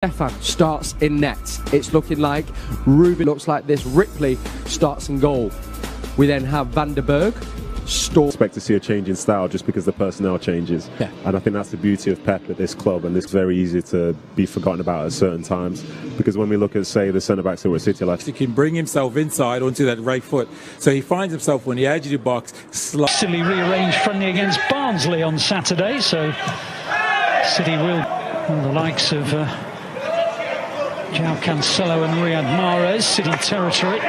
Stefan starts in net. It's looking like Ruben looks like this. Ripley starts in goal. We then have Van der Berg. Expect to see a change in style just because the personnel changes. Yeah. And I think that's the beauty of Pep at this club, and it's very easy to be forgotten about at certain times, because when we look at, say, the centre-backs who are at City, like he can bring himself inside onto that right foot, so he finds himself on the edge of the box. Silly rearranged friendly against Barnsley on Saturday, so City will, the likes of João Cancelo and Riyad Mahrez, City territory,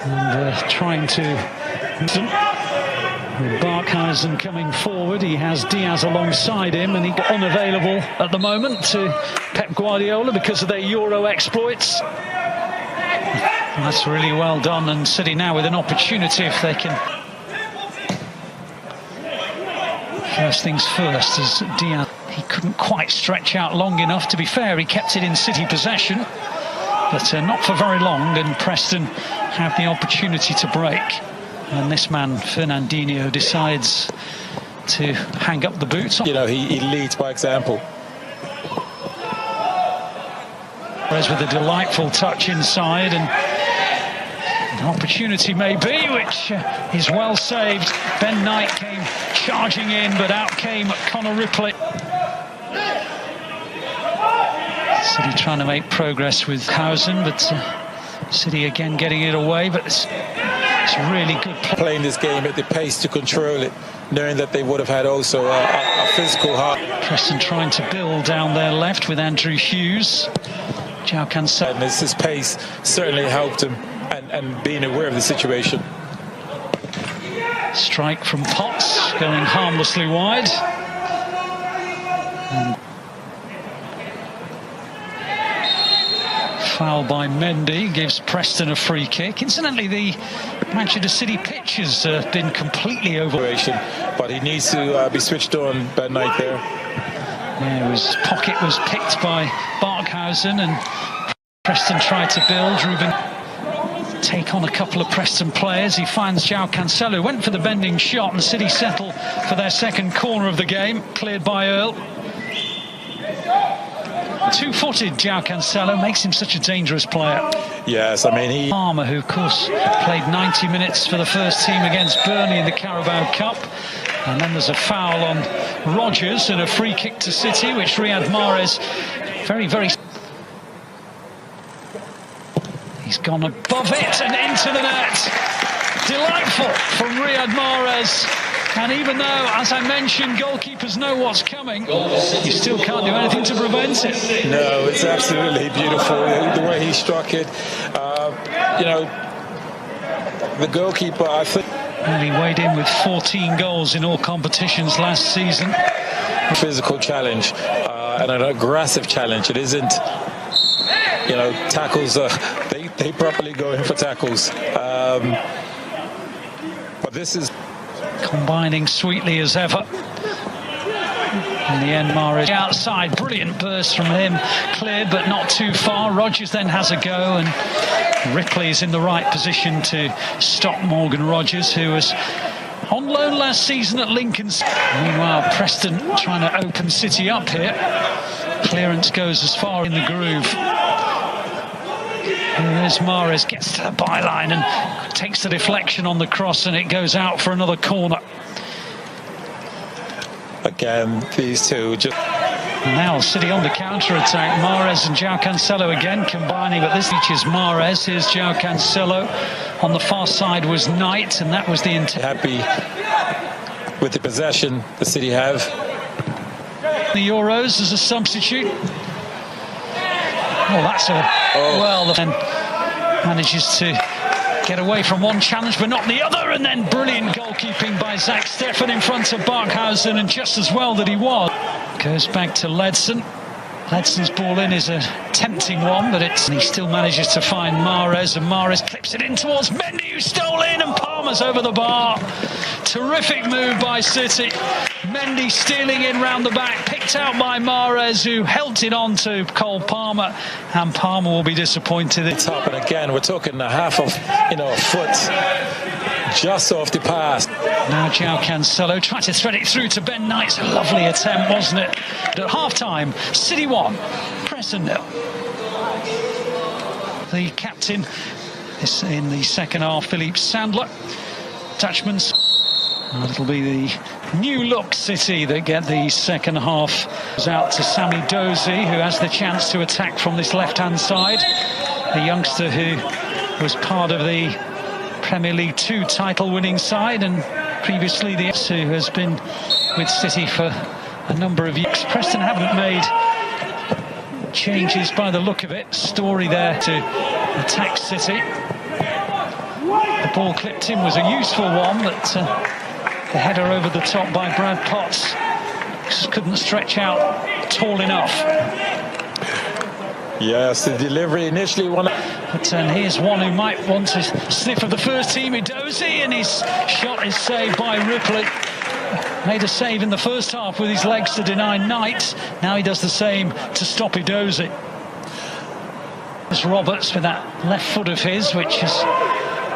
and trying to. With Barkhausen coming forward, he has Diaz alongside him, and he's unavailable at the moment to Pep Guardiola because of their Euro exploits. And that's really well done, and City now with an opportunity if they can. First things first, as Diaz, he couldn't quite stretch out long enough. To be fair, he kept it in City possession, but not for very long, and Preston have the opportunity to break. And this man, Fernandinho, decides to hang up the boots. You know, he leads by example. Whereas with a delightful touch inside, and an opportunity may be, which is well saved. Ben Knight came charging in, but out came Connor Ripley. City trying to make progress with Hausen, but City again getting it away, but it's really good play. Playing this game at the pace to control it, knowing that they would have had also a physical heart. Preston trying to build down their left with Andrew Hughes. João Cancelo. And his pace certainly helped him, and being aware of the situation. Strike from Potts, going harmlessly wide. And foul by Mendy gives Preston a free kick. Incidentally, the Manchester City pitch has been completely over. But he needs to be switched on, Ben Knight there. Yeah, his pocket was picked by Barkhausen, and Preston tried to build. Ruben take on a couple of Preston players. He finds João Cancelo, went for the bending shot, and City settle for their second corner of the game, cleared by Earl. Two-footed João Cancelo makes him such a dangerous player. Yes, I mean Palmer, who of course played 90 minutes for the first team against Burnley in the Carabao Cup. And then there's a foul on Rodgers and a free kick to City, which Riyad Mahrez very... He's gone above it and into the net. Delightful from Riyad Mahrez. And even though, as I mentioned, goalkeepers know what's coming, you still can't do anything to prevent it. No, it's absolutely beautiful, the way he struck it. You know, the goalkeeper, I think... Well, he weighed in with 14 goals in all competitions last season. Physical challenge and an aggressive challenge. It isn't, you know, tackles, they properly go in for tackles. But this is... Combining sweetly as ever. In the end, Mahrez outside, brilliant burst from him, cleared but not too far. Rodgers then has a go, and Ripley's in the right position to stop Morgan Rodgers, who was on loan last season at Lincoln's. Meanwhile, Preston trying to open City up here. Clearance goes as far in the groove. And there's Mahrez, gets to the byline and takes the deflection on the cross, and it goes out for another corner. Again, these two just... Now City on the counter-attack. Mahrez and João Cancelo again combining, but this reaches Mahrez. Here's João Cancelo. On the far side was Knight, and that was the intent. Happy with the possession the City have. The Euros as a substitute. Oh, that's all. Oh. Well, the man manages to get away from one challenge, but not the other, and then brilliant goalkeeping by Zach Steffen in front of Barkhausen, and just as well that he was. Goes back to Ledson. Ledson's ball in is a tempting one, but he still manages to find Mahrez, and Mahrez clips it in towards Mendy, who stole in, and Palmer's over the bar. Terrific move by City. Mendy stealing in round the back, picked out by Mahrez, who held it on to Cole Palmer, and Palmer will be disappointed. Top, and again, we're talking a half of, you know, a foot just off the pass. Now João Cancelo tried to thread it through to Ben Knight's a lovely attempt, wasn't it? But at half-time, City 1, Preston 0. The captain is in the second half, Philippe Sandler. Dutchman's. And it'll be the new look City that get the second half. Goes out to Sami Dozie, who has the chance to attack from this left-hand side. A youngster who was part of the Premier League 2 title-winning side, and previously the who has been with City for a number of years. Preston haven't made changes by the look of it. Story there to attack City. The ball clipped in was a useful one, but the header over the top by Brad Potts just couldn't stretch out tall enough. Yes, the delivery initially won. But here's one who might want to sniff of the first team, Edozie, and his shot is saved by Ripley. Made a save in the first half with his legs to deny Knight. Now he does the same to stop Edozie. There's Roberts with that left foot of his, which has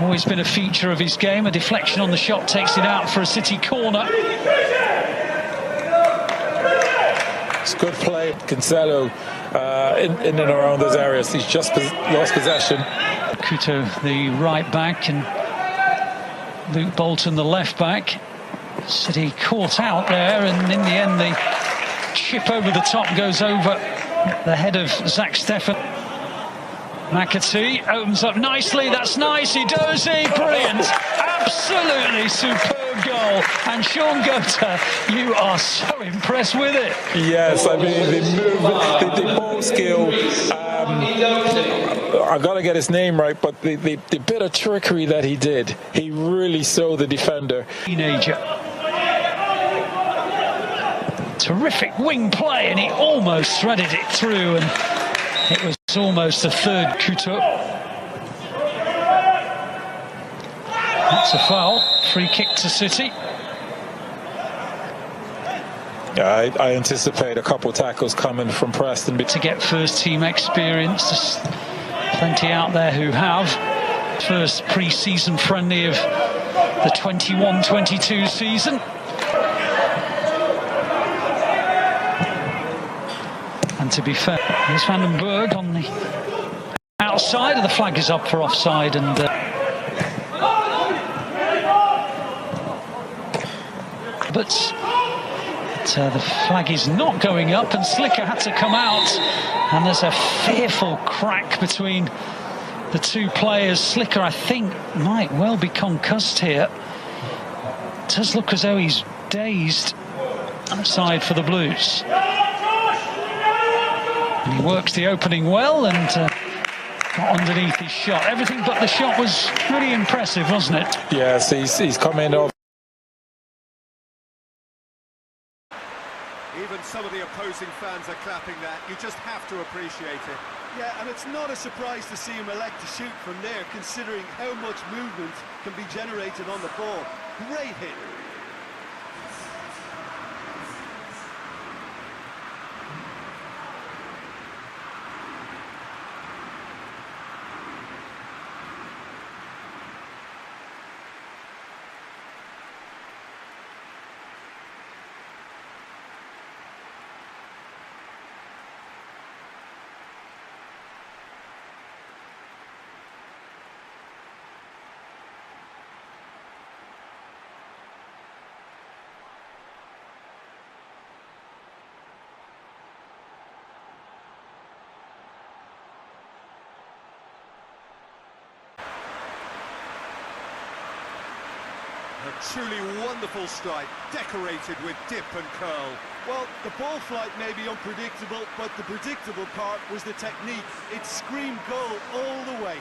always been a feature of his game. A deflection on the shot takes it out for a City corner. It's good play, Cancelo, in and around those areas. He's just lost possession. Couto, the right back, and Luke Bolton, the left back. City caught out there, and in the end the chip over the top goes over the head of Zach Steffen. McAtee opens up nicely, that's nice, Edozie, brilliant, absolutely superb goal. And Sean Gota, you are so impressed with it. Yes, I mean, the movement, the ball skill, I've got to get his name right, but the bit of trickery that he did, he really saw the defender. Teenager. Terrific wing play, and he almost threaded it through, and it was almost a third. Couto. That's a foul. Free kick to City. Yeah, I anticipate a couple tackles coming from Preston. To get first team experience, there's plenty out there who have. First pre-season friendly of the 21-22 season. And to be fair, there's Van den Berg on the outside, of the flag is up for offside, and but the flag is not going up, and Slicker had to come out, and there's a fearful crack between the two players. Slicker, I think, might well be concussed here. It does look as though he's dazed. Outside for the Blues. And he works the opening well, and got underneath his shot. Everything but the shot was really impressive, wasn't it? Yes, he's coming off. Even some of the opposing fans are clapping that. You just have to appreciate it. Yeah, and it's not a surprise to see him elect to shoot from there, considering how much movement can be generated on the ball. Great hit. A truly wonderful strike, decorated with dip and curl. Well, the ball flight may be unpredictable, but the predictable part was the technique. It screamed goal all the way.